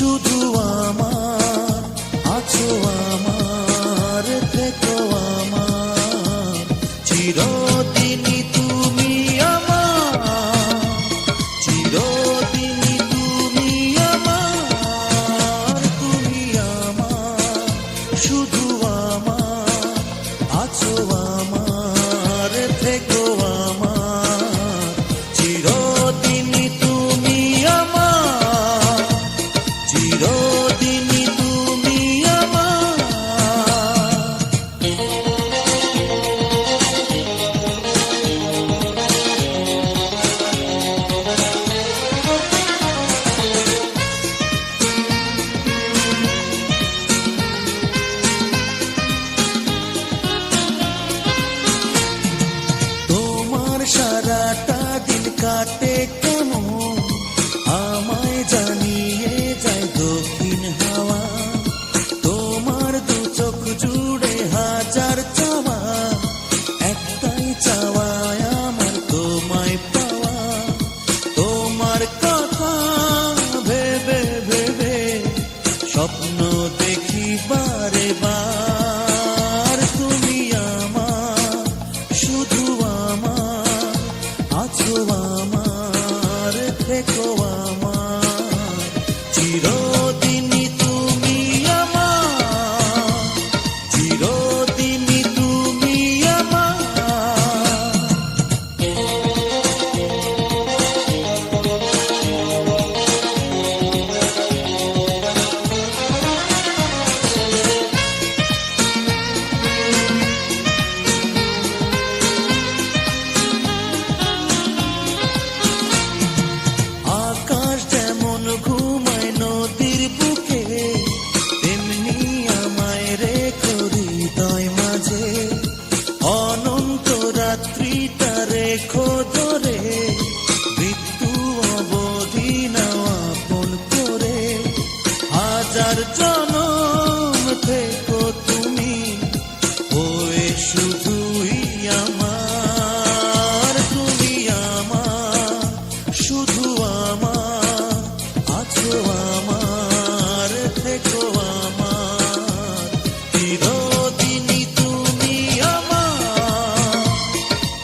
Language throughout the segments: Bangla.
শুধু আমার আছো আমার থেকো আমার চিরদিনই তুমি আমার চিরদিনই তুমি আমার শুধু আমার আছো আমার থেকো আমার চিরদিনই তুমি আমার চিরদিনই তুমি আমার। তোমার সারাটা দিন কাটে কেমন আমায় জানিয়ে যায় দক্ষিণ হাওয়া। তোমার দু চোখ জুড়ে হাজার চাওয়া, একটাই চাওয়ায় আমার তোমায় পাওয়া। তোমার কথা ভেবে ভেবে স্বপ্ন দেখি বারে বার তুমি আমার শুধু আমার আছো আমার থেকো আমার চিরদিনই তুমি আমার চিরদিনই তুমি আমার। আকাশ যেমন ঘুমায় নদীর বুকে, তেমনি আমায় রেখো হৃদয় মাঝে। অনন্ত রাত্রিটা রেখো ধরে, মৃত্যু অবধি নাও আপন করে। হাজার জনম থেকো তুমি হয়ে শুধুই আমার তুমি আমার শুধু আমার আছো আমার থেকো আমার চিরদিনই তুমি আমার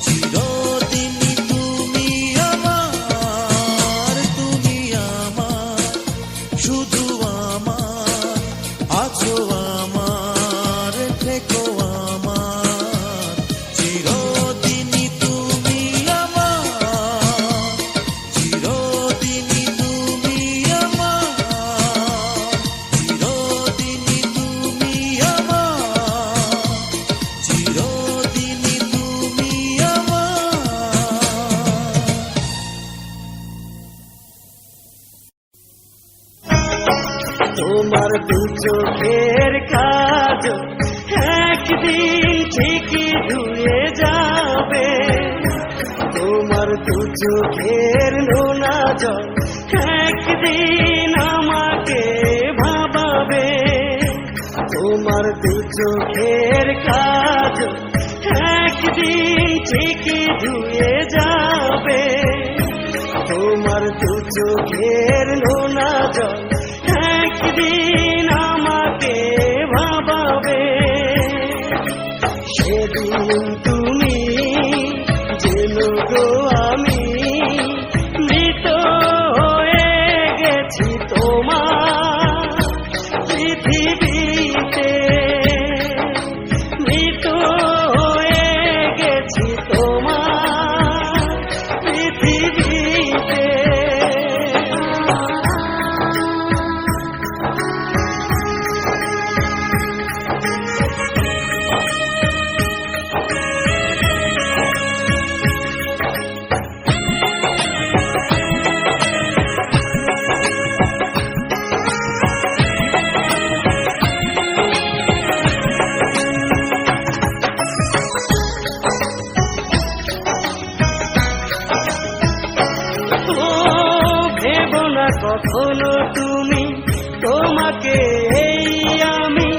চিরদিনই তুমি আমার শুধু আমার আছো আমার থেকো আমার চিরদিনই তুমি আমার চিরদিনই তুমি আমার চিরদিনই তুমি আমার চিরদিনই তুমি আমার। তোমার দু চোখের কাজ একদিন ঠিকই ধুয়ে যাবে। তোমার দু চোখের নোনা জল একদিন আমাকে ভাবাবে। তোমার দু চোখের কাজ একদিন ঠিকই ধুয়ে যাবে। তোমার দু চোখের নোনা জল একদিন আমাকে ভাবাবে। সেদিন তুমি জেনো গো আমি মৃত হয়ে গেছি তোমার পৃথিবীতে। মৃত হয়ে গেছি তোমার পৃথিবীতে। কখনো তুমি তোমাকে এই আমি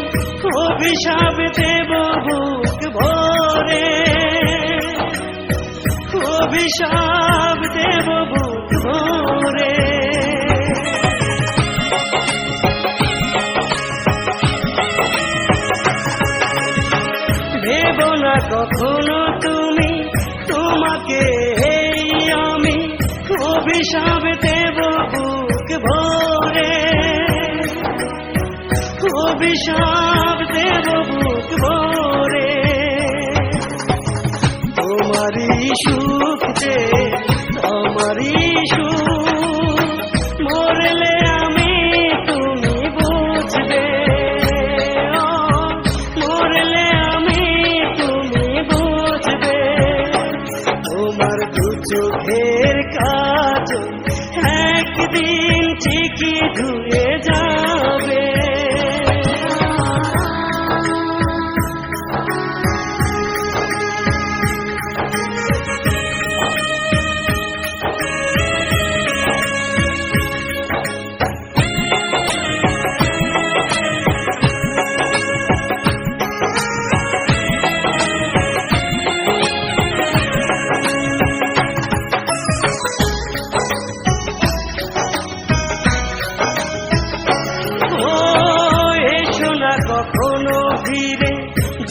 অভিশাপ দেব বুক ভরে। অভিশাপ দেব বুক ভরে। কখনো তুমি, তোমাকে এই আমি অভিশাপ দেব বুক ভরে, অভিশাপ দেব বুক ভরে। তোমারই সুখ যে আমারই সুখ, মরলে আমি তুমি বুঝবে, মরলে আমি তুমি বুঝবে। তোমার দু চোখের কাজল একদিন ঠিকই ধুয়ে যাবে। কখনো ফিরে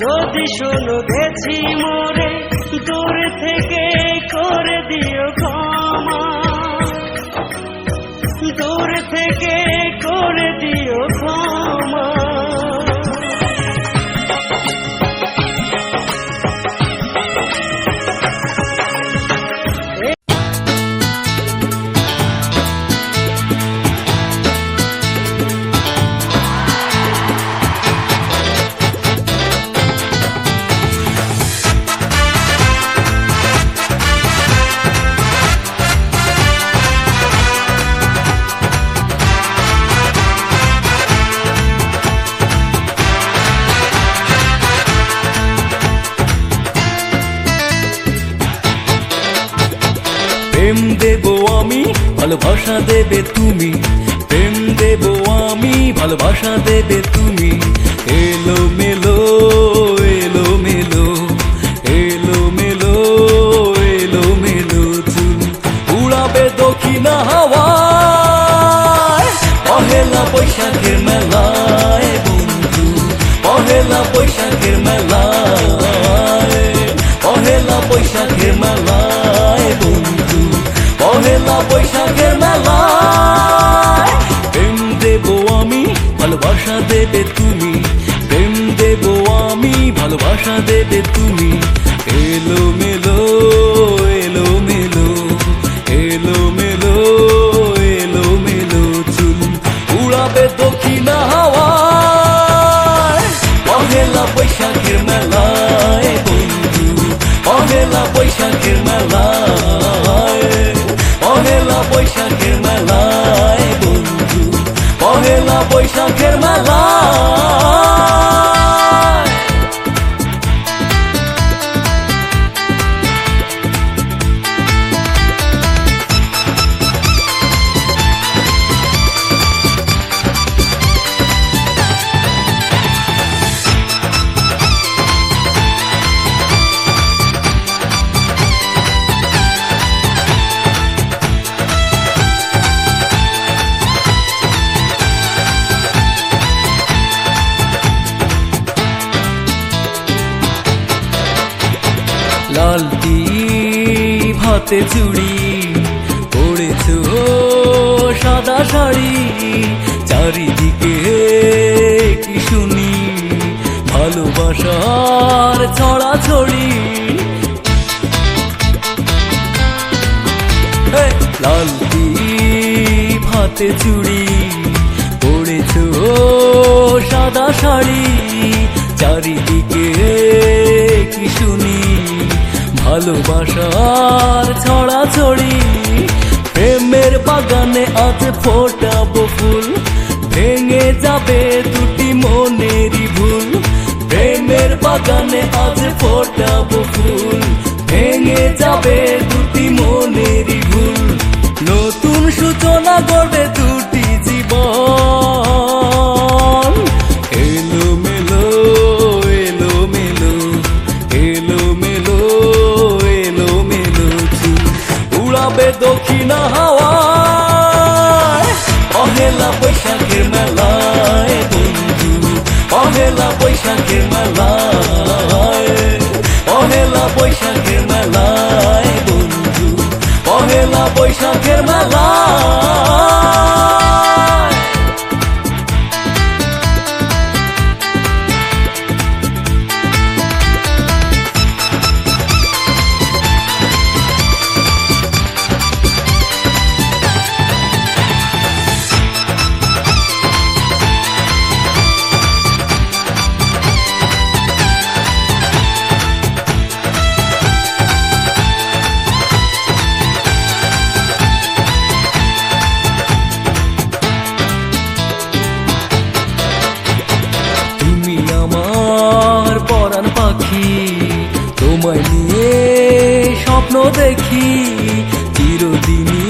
যদি শোনো গেছি মরে, দূর থেকে করে দিও ক্ষমা, দূর থেকে করে দিও ক্ষমা। প্রেম দেবো আমি, ভালোবাসা দেবে তুমি, প্রেম দেবো আমি, ভালোবাসা দেবে তুমি। এলো মেলো, এলো মেলো, এলো মেলো, এলো মেলো চুল উড়াবে দক্ষিণা হাওয়ায়। পহেলা বৈশাখের মেলায় বন্ধু, পহেলা বৈশাখের মেলায়, পহেলা বৈশাখের মেলায় বন্ধু, পহেলা বৈশাখের মেলায়। প্রেম দেবো আমি, ভালোবাসা দেবে তুমি, প্রেম দেবো আমি, ভালোবাসা দেবে তুমি। এলো মেলো, এলো মেলো, এলো মেলো, এলো মেলো চুল উড়াবে দক্ষিণা হাওয়ায়। পহেলা বৈশাখের মেলায় বন্ধু, পহেলা বৈশাখের মেলায়, পহেলা বৈশাখের মেলায় বন্ধু, পহেলা বৈশাখের মেলায়। লালটি ভাতে চুড়ি পড়েছ সাদা শাড়ি, চারিদিকে কি শুনি ভালোবাসার ছড়াছড়ি। লালটি ভাতে চুড়ি পড়েছ সাদা শাড়ি, চারিদিকে কি শুনি ভালোবাসার ছড়াছড়ি। প্রেমের বাগানে আজ ফোটাবো ফুল, ভেঙে যাবে দুটি মনেরই ভুল। প্রেমের বাগানে আজ ফোটাবো ফুল, ভেঙে যাবে দুটি মনেরই ভুল। নতুন সূচনা গড়বে দুটি জীবন। এলো মেলো, এলো মেলো, এলো মেলো, এলো মেলো চুল উড়াবে দক্ষিণা হাওয়ায়। পহেলা বৈশাখের মেলায় বন্ধু, পহেলা বৈশাখের মেলায়, বৈশাখের মেলায় বন্ধু, পহেলা বৈশাখের মেলায়। তুমি আমার পরাণ পাখি, তোমায় নিয়ে স্বপ্ন দেখি, চিরদিনই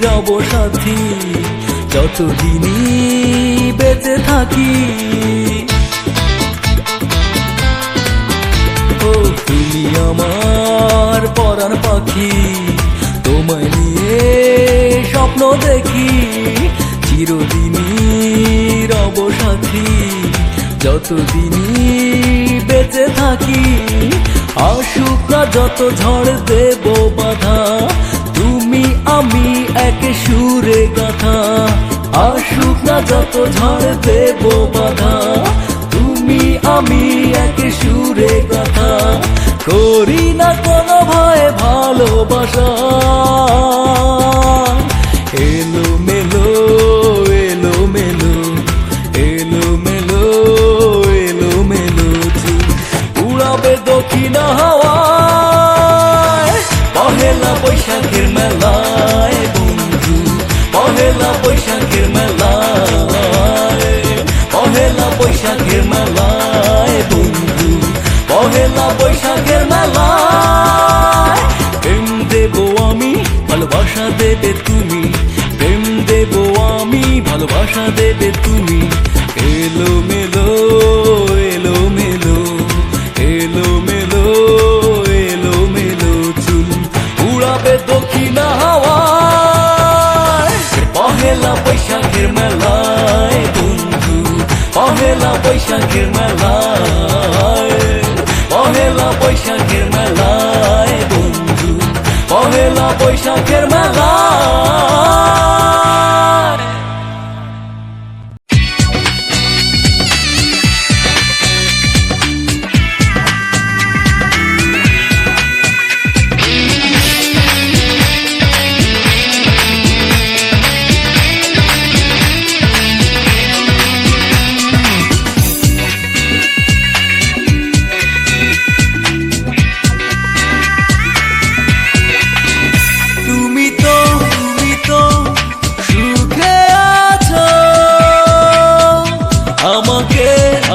রব সাথী, যতদিনই বেঁচে থাকি। ও তুমি আমার পরাণ পাখি, তোমায় নিয়ে স্বপ্ন দেখি, চিরদিনই রব সাথী, যতদিনই বেঁচে থাকি। আসুক না যত ঝড় দেব বাধা, তুমি আমি এক সুরে গাথা। আসুক না যত ঝড় দেব বাধা, তুমি আমি এক সুরে গাথা। করি না কোনো ভয় ভালোবাসা, এলো মেলো এলো মেলো এলো মেলো এলো মেলো চুল উড়াবে দক্ষিণ হাওয়ায়। পহেলা বৈশাখের মেলায় বন্ধু, পহেলা বৈশাখের মেলায়, পহেলা বৈশাখের মেলায় বন্ধু, পহেলা বৈশাখের মেলায়। প্রেম দেব আমি, ভালোবাসা দেবে তুমি, প্রেম দেব আমি, ভালোবাসা দেবে তুমি। এলো মেলো এলো মেলো এলো মেলো এলো মেলো চুল উড়াবে দক্ষিণ হাওয়ায়। পহেলা বৈশাখের মেলায় বন্ধু, পহেলা বৈশাখের মেলায়, পহেলা বৈশাখের মেলায় বন্ধু, পহেলা বৈশাখের মেলায়। তুমি তো সুখে আছো, আমাকে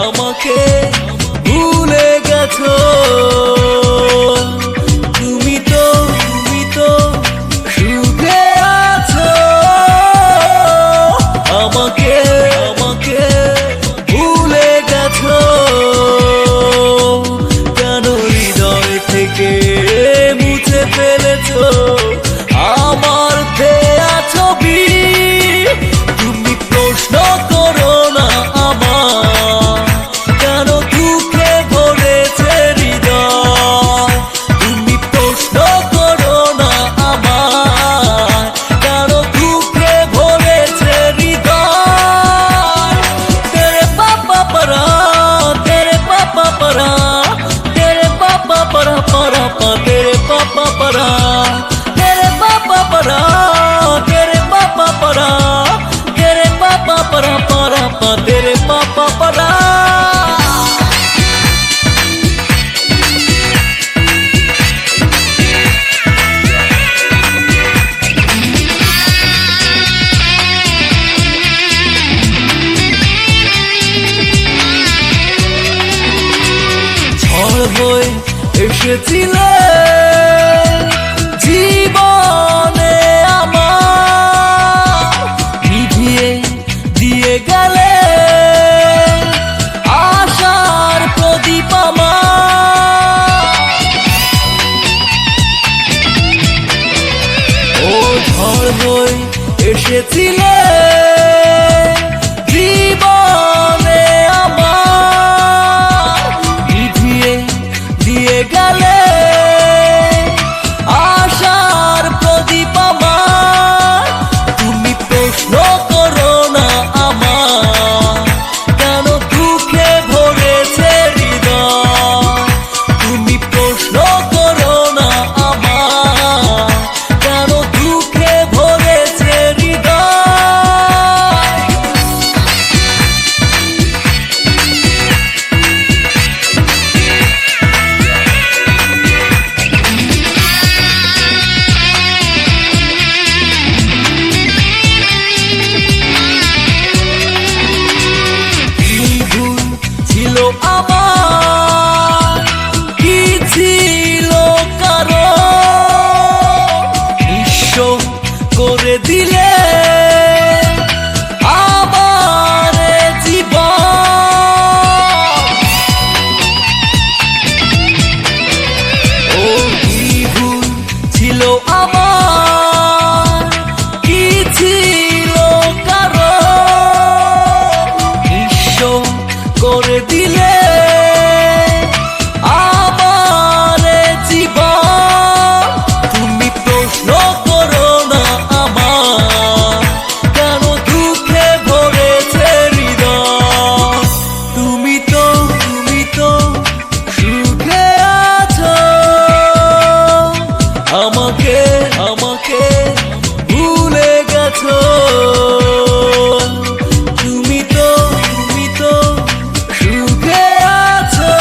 আমাকে ভুলে গেছো। তুমি তো সুখে আছো, আমাকে আমাকে ভুলে গেছো। কেন হৃদয় থেকে মুছে ফেলেছো আমার দেয়া ছবি? তুমি প্রশ্ন করো না আমার, কেন দুঃখে ভরেছে হৃদয়। তুমি প্রশ্ন করো না আমার, কেন দুঃখে ভরেছে হৃদয়। তেরে পাপা পরা, তেরে পাপা পরা, তেরে পাপা পরা পরা পা, তেরে পাপা পরা, तेरे पापा परा, तेरे पापा परा, तेरे पापा परा परा पा, तेरे पापा परा। ঝড় হয়ে এসেছিলে জীবনে আমার, নিভিয়ে দিয়ে গেলে আশার প্রদীপ আমার। ও ঝড় হয়ে এসেছিলে জীবনে আমার, নিভিয়ে দিয়ে গেলে করে দিলে আমার জীবন। ও কি ভুল ছিল আমার, কি ছিল কারণ নিঃস্ব করে দিলে আমার জীবন। তুমি প্রশ্ন করো না আমার, কেন দুঃখে ভরেছে হৃদয়। তুমি তো সুখে আছো, আমাকে ভুলে গেছো। তুমি তো সুখে আছো,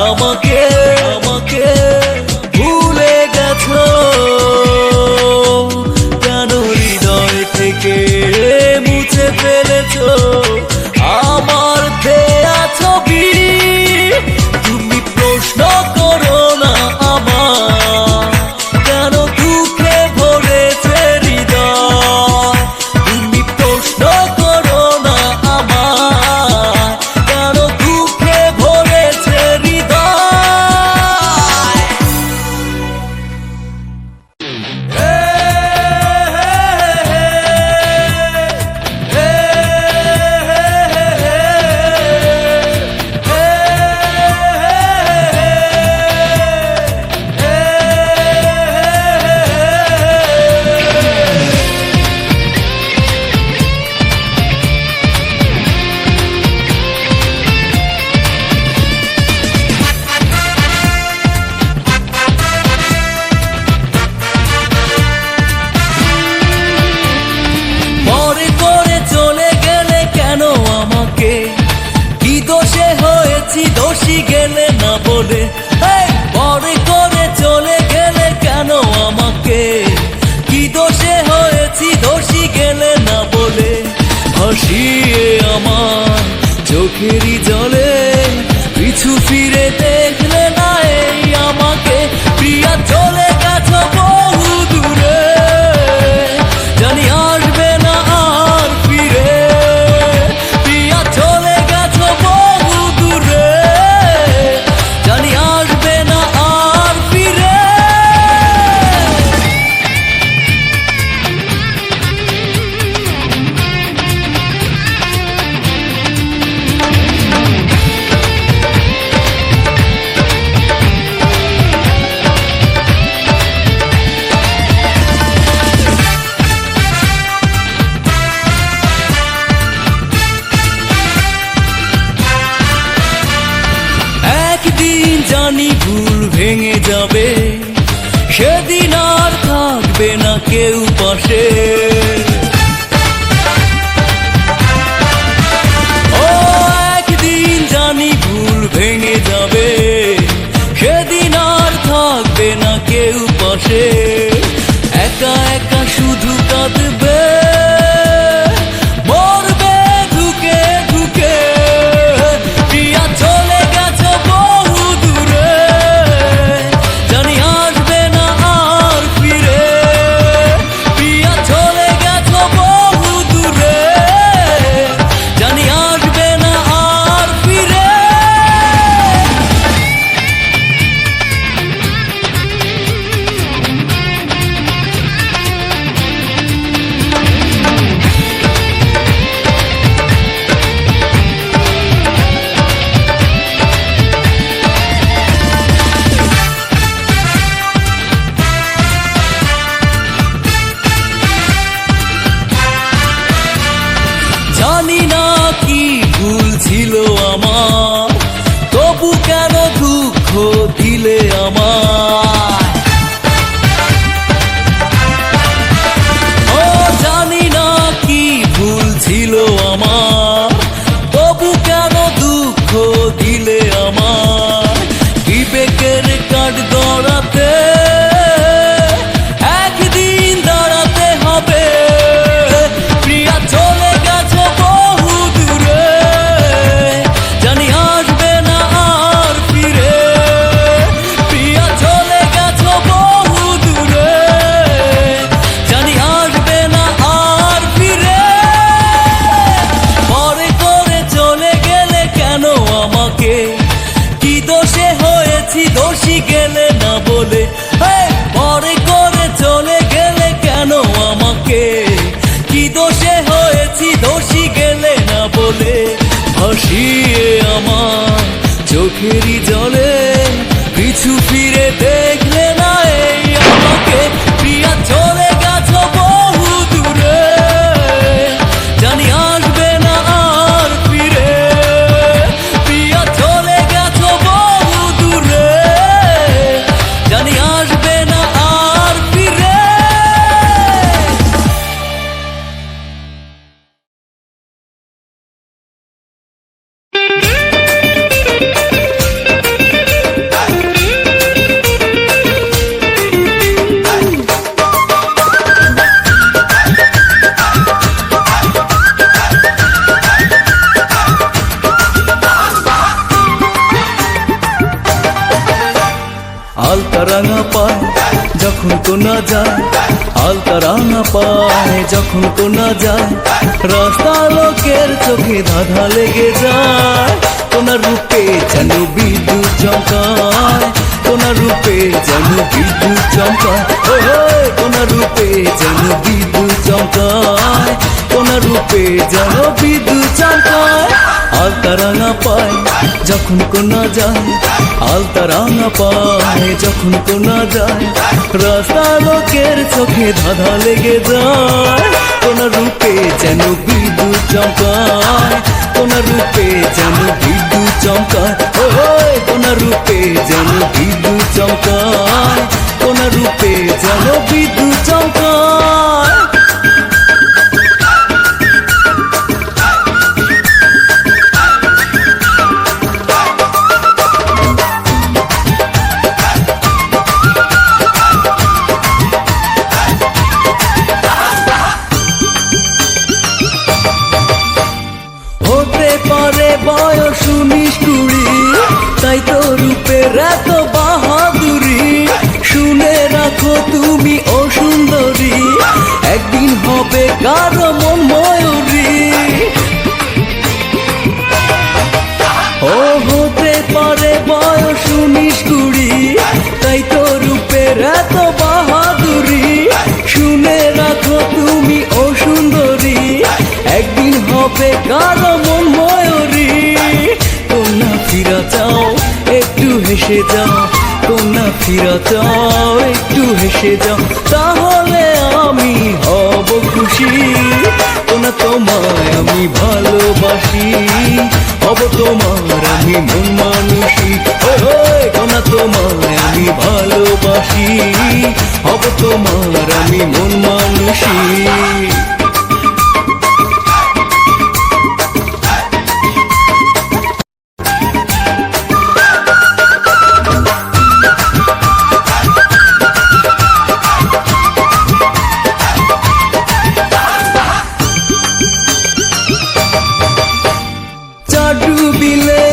আমাকে ভুলে গেছো। কেন হৃদয় থেকে মুছে ফেলেছো আমার দেয়া ছবি। তুমি প্রশ্ন করো না আমার, কেন দুঃখে ভরেছে হৃদয়। তুমি প্রশ্ন করো না আমার, কেন দুঃখে ভরেছে হৃদয়। পরে করে চলে গেলে কেন আমাকে, কি দোষে হয়েছি দোষী গেলে না বলে। এই, পরে করে চলে গেলে কেন আমাকে, কি দোষে হয়েছি দোষী গেলে না বলে। ভাসিয়ে আমার চোখেরই জলে পিছু ফিরে দেখলে না এই আমাকে। প্রিয়া চলে গেছো বহু দূরে, জানি আসবে না আর ফিরে। প্রিয়া চলে গেছো বহু দূরে, জানি আসবে না আর ফিরে। একদিন জানি ভুল ভেঙে যাবে, সেদিন আর থাকবে না কেউ পাশে। ও একদিন জানি ভুল ভেঙে যাবে, সেদিন আর থাকবে না কেউ পাশে। একা একা শুধু কাঁদবে, মরবে ধুকে ধুকে। প্রিয়া চলে গেছো বহু দূরে, জানি আসবে না আর ফিরে। প্রিয়া চলে গেছো বহু দূরে, জানি আসবে না আর ফিরে। জানি না কি ভুল ছিল আমার, তবু কেন দুঃখ দিলে আমায়। ও জানি না কি ভুল ছিল আমার, তবু কেন দুঃখ দিলে আমায়। বিবেকের কাঠ গড়াতে একদিন দাঁড়াতে হবে। প্রিয়া চলে গেছো বহু দূরে, জানি আসবে না আর ফিরে। প্রিয়া চলে বলে, পরে করে চলে গেলে কেন আমাকে? কি দোষে হয়েছি দোষী গেলে না বলে? ভাসিয়ে আমার চোখেরই জলে, পিছু ফিরে দেখলে না এই আমাকে। প্রিয়া চলে গেছো বহু দূরে, জানি আসবে না আর ফিরে। প্রিয়া চলে গেছো বহু দূরে, জানি আসবে না আর ফিরে। আলতা রাঙা পায় যখন কোনা যায়, আলতা রাঙা পায় যখন কোনা যায়, রাস্তা লোকের চোখে ধাঁধা লেগে যায়। কোনা রূপে যেন বিদ্যুৎ চমকায়, কোনা রূপে যেন বিদ্যুৎ চমকায়, কোনা রূপে যেন বিদ্যুৎ চমকায়, কোনা রূপে যেন বিদ্যুৎ চমকায়। আলতা রাঙা পায় যখন কোনা যায়, আলতা রাঙা পায় যখন কোনা যায়, রাস্তা লোকের চোখে ধাঁধা লেগে যায়। কোনা রূপে যেন বিদ্যুৎ চমকায়, কোনা রূপে যেন বিদ্যুৎ চমকায়, কোনা রূপে যেন বিদ্যুৎ চমকায়, কোনা রূপে যেন বিদ্যুৎ চমকায়। হতে পারে বয়স 19-20, তাই তো রূপের এত বাহাদুরি। শুনে রাখো তুমি ও সুন্দরী, একদিন হবে কারো মন ময়ূরী। ও হতে পারে বয়স 19-20, তাই তো রূপের এত বাহাদুরি। শুনে রাখো তুমি ও সুন্দরী, একদিন হবে কারো মন ময়ূরী। কন্যা ফিরা চাও একটু হেসে যাও, কন্যা ফিরা চাও একটু হেসে যাও, তাহলে আমি হব খুশি। কন্যা তোমায় আমি ভালোবাসি, হব তোমার আমি মন মানুষী। কন্যা তোমায় আমি ভালোবাসি, হব তোমার আমি মন মানুষী। ডুবিলে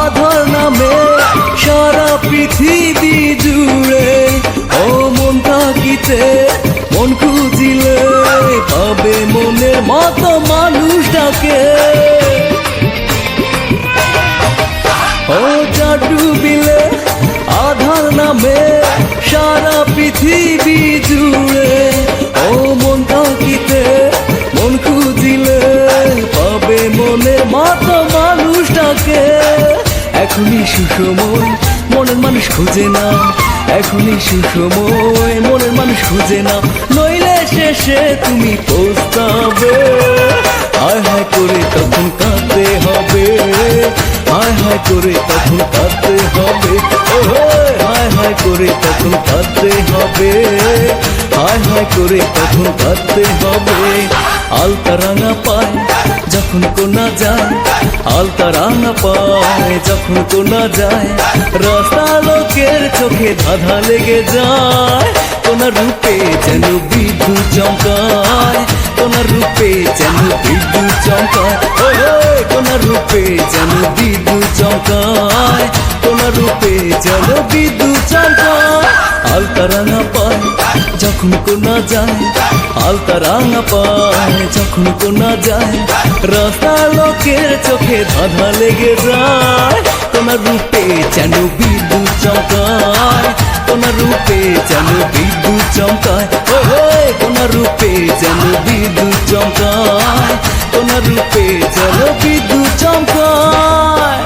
আধার নামে সারা পৃথিবী জুড়ে, ও মন থাকিতে মন খুঁজিলে পাবে মনের মতো মানুষটাকে। ও যা ডুবিলে আধার নামে সারা পৃথিবী জুড়ে, ও মন থাকিতে মন খুঁজিলে পাবে মনের মতো মানুষটাকে। এখনই সুসময় মনের মানুষ খুঁজে না, এখনই সুসময় মনের মানুষ খুঁজে না, নইলে শেষে তুমি পস্তাবে। হায় হায় করে তখন কাঁদতে হবে, হায় হায় করে তখন কাঁদতে হবে, হায় হায় করে তখন কাঁদতে হবে, হায় হায় করে তখন কাঁদতে হবে। আলতা রাঙা পায় যখন কোনা যায়, আলতা রাঙা পায় যখন কোনা যায়, রাস্তা লোকের চোখে ধাঁধা লেগে যায়। কোনা রূপে যেন বিদ্যুৎ চমকায়, কোনা রূপে যেন বিদ্যুৎ চমকায়, কোনা রূপে যেন বিদ্যুৎ চমকায়, কোনা রূপে যেন বিদ্যুৎ চমকায়। আলতা রাঙা পায় যখন কোনা যায়, আলতা রাঙা পায় যখন কোনা যায়, রাস্তা লোকের চোখে ধাঁধা লেগে যায়। কোনা রূপে যেন বিদ্যুৎ চমকায়, রূপে যেন বিদ্যুৎ চমকায়, কন্যার রূপে যেন বিদ্যুৎ চমকায়, কন্যার রূপে যেন বিদ্যুৎ চমকায়।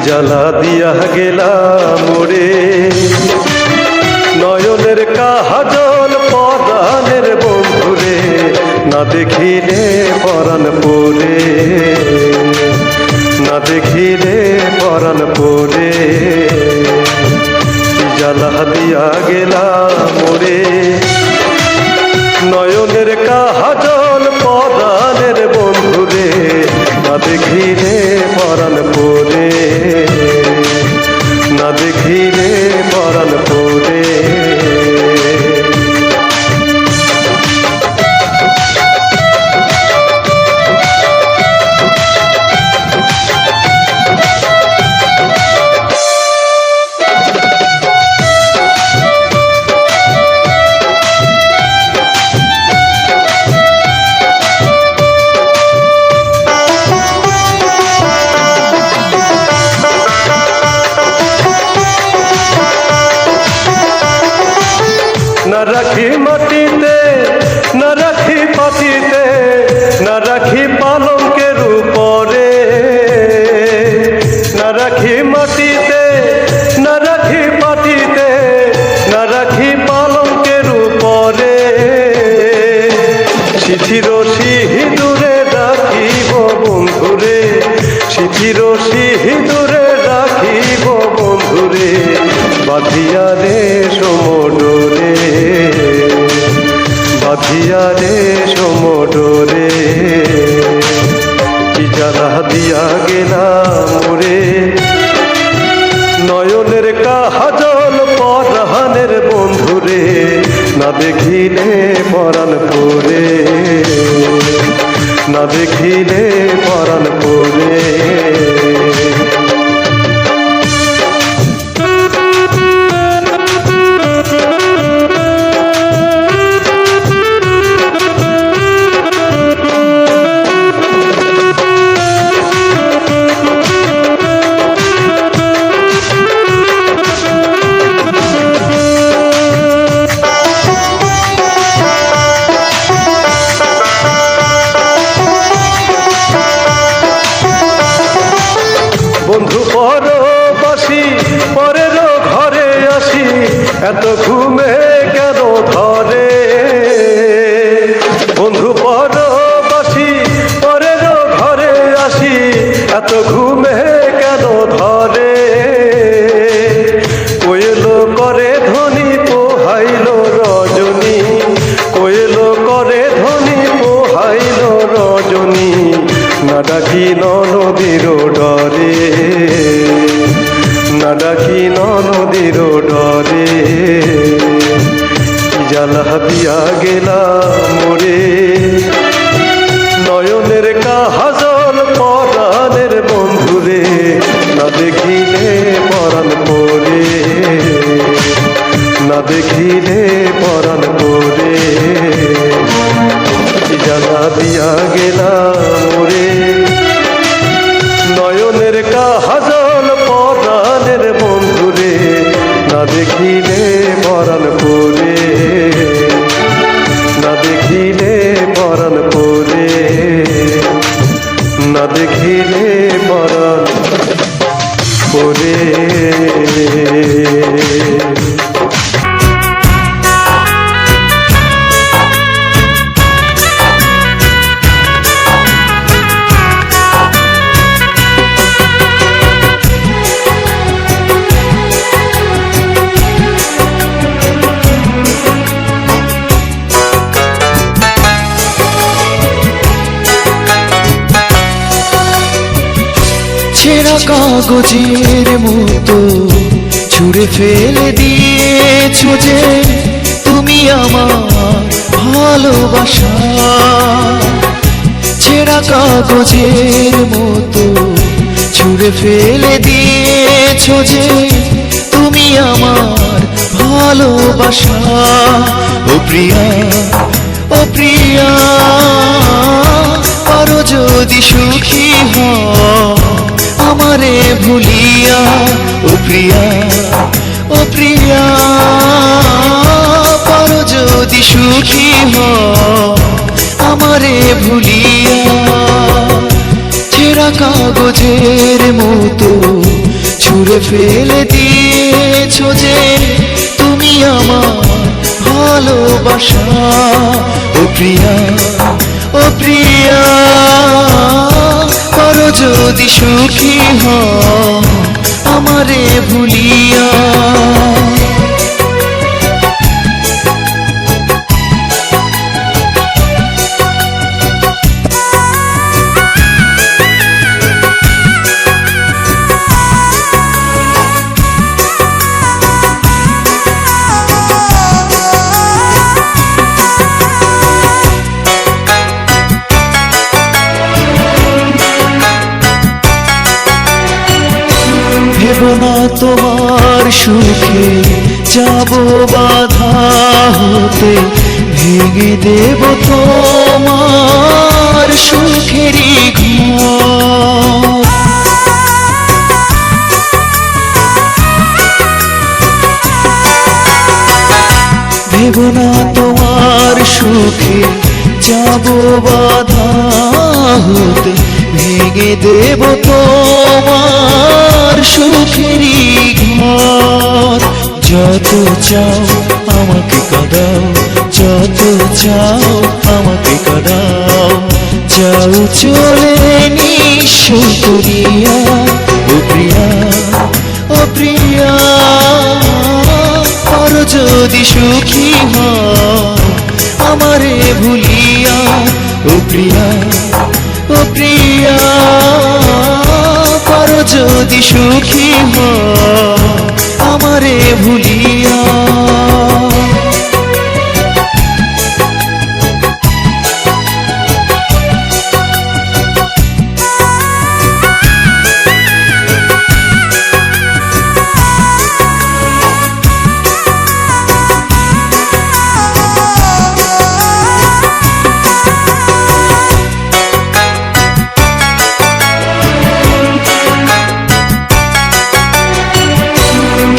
জ্বালা দিয়া গেলাম মোরে, নয়নের কাজল পরাণের বন্ধুরে, না দেখিলে পরাণ পরে, না দেখিলে পরাণ পরে। জ্বালা দিয়া গেলাম মোরে, নয়নের কাজল পরাণের বন্ধুরে, না দেখিলে পরাণ পরে, না দেখিলে পরাণ পরে। না রাখি মাটিতে, না রাখি পাটিতে, না রাখি পালঙ্কের উপরে, না রাখি মাটিতে, না রাখি পাটিতে, না রাখি পালঙ্কের উপরে। শিথির সিঁদুরে রাখিব বন্ধুরে, শিথির সিঁদুরে রাখিব বন্ধুরে, বাঁধিয়া রে সমডোরে, বাঁধিয়া রে সমডোরে। কি জ্বালা দিয়া গেলাম মোরে, নয়নের কাজল পরাণের বন্ধুরে, না দেখিলে পরাণ পরে, না দেখিলে পরাণ পরে। বন্ধু পরবাসী পরের ঘরে আসি, এত ঘুমে কেন ধরে। বন্ধু পরবাসী পরের ঘরে আসি, এত ঘুমে কেন ধরে। কোয়েল করে ধ্বনি পোহাইল রজনী, কোয়েল করে ধ্বনি পোহাইল রজনী, না ডাকি নদীর ডরে, না ডাকি নদীর ডরে। জ্বালা দিয়া গেলাম মোরে, নয়নের কাজল পরাণের বন্ধুরে, না দেখিলে পরাণ পরে, না দেখিলে পরাণ পরে। জ্বালা দিয়া গেলাম মোরে, নয়নের কাজল পরাণের বন্ধুরে, না দেখিলে পরাণ পরে, না দেখিলে পরাণ পরে, না দেখিলে পরাণ পরে। ছেঁড়া কাগজের মতো ছুঁড়ে ফেলে দিয়েছো যে তুমি আমার ভালোবাসা। ছেঁড়া কাগজের মতো ছুঁড়ে ফেলে দিয়েছো যে তুমি আমার ভালোবাসা। ও প্রিয়া, ও প্রিয়া, পারো যদি সুখী হও আমারে ভুলিয়া। ও প্রিয়া, ও প্রিয়া, পারো যদি সুখী হও আমারে ভুলিয়া। ছেঁড়া কাগজের মতো ছুঁড়ে ফেলে দিয়েছো যে তুমি আমার ভালোবাসা। ও প্রিয়া, ও প্রিয়া, পারো যদি সুখী হও আমারে ভুলিয়া। ভেবো না তোমার সুখে যাব বাধা হতে, ভেঙে দেব তোমার সুখেরই ঘর। ভেবো না তোমার সুখে যাব বাধা হতে, ভেঙে দেব তোমার সুখেরই ঘর। যত চাও আমাকে কাঁদাও, যত চাও আমাকে কাঁদাও, যাও চলে নিঃস্ব করিয়া। ও প্রিয়া, ও প্রিয়া, পারো যদি সুখী হও আমারে ভুলিয়া। ও প্রিয়া, ও প্রিয়া, পারো যদি সুখী হও আমারে ভুলিয়া।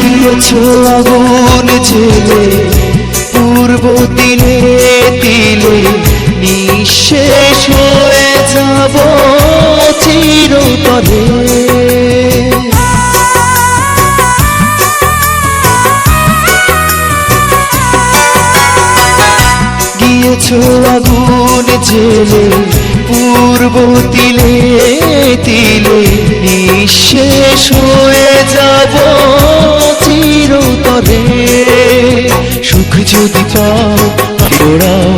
দিয়েছো আগুন জেলে পূর্ব দিলে দিলে, নিঃশেষ হয়ে যাব চিরতরে। গিয়েছো আগুন জেলে পূর্ব দিলে দিলে, নিঃশেষ হয়ে যাব চিরতরে। সুখ যদি পাও পোড়াও,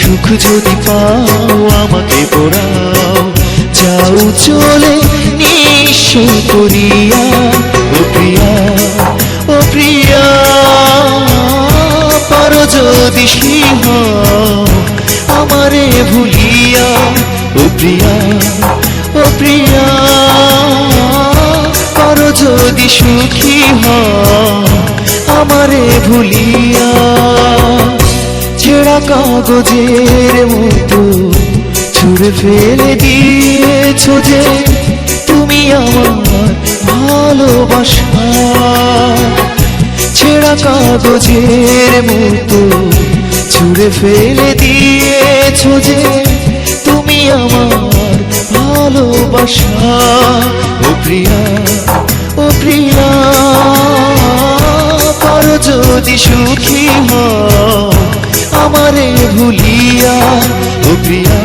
সুখ যদি পাও আমাকে পোড়াও, যাও চলে নিঃস্ব করিয়া। ও প্রিয়া, ও প্রিয়া, পারো যদি সুখী হও আমারে ভুলিয়া। ও প্রিয়া, ও প্রিয়া, পারো যদি সুখী হও আমারে ভুলিয়া। ছেঁড়া কাগজের মতো ছুঁড়ে ফেলে দিয়েছো যে তুমি আমার ভালোবাসা। ছেঁড়া কাগজের মতো ছুঁড়ে ফেলে দিয়েছো যে তুমি আমার ভালোবাসা। ও প্রিয়া, ও প্রিয়া, পারো যদি সুখী হও আমারে ভুলিয়া। ও প্রিয়া,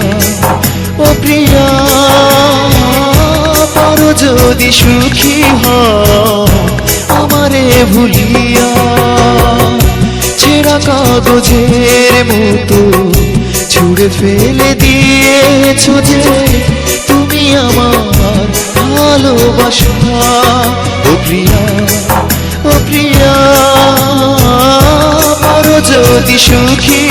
ও প্রিয়া, পারো যদি সুখী হও আমারে ভুলিয়া। ছেঁড়া কাগজের মতো ছুঁড়ে ফেলে দিয়েছো যে তুমি আমার ভালোবাসা। ভালোবাসা ও প্রিয়া, ও প্রিয়া, মরো যদি সুখী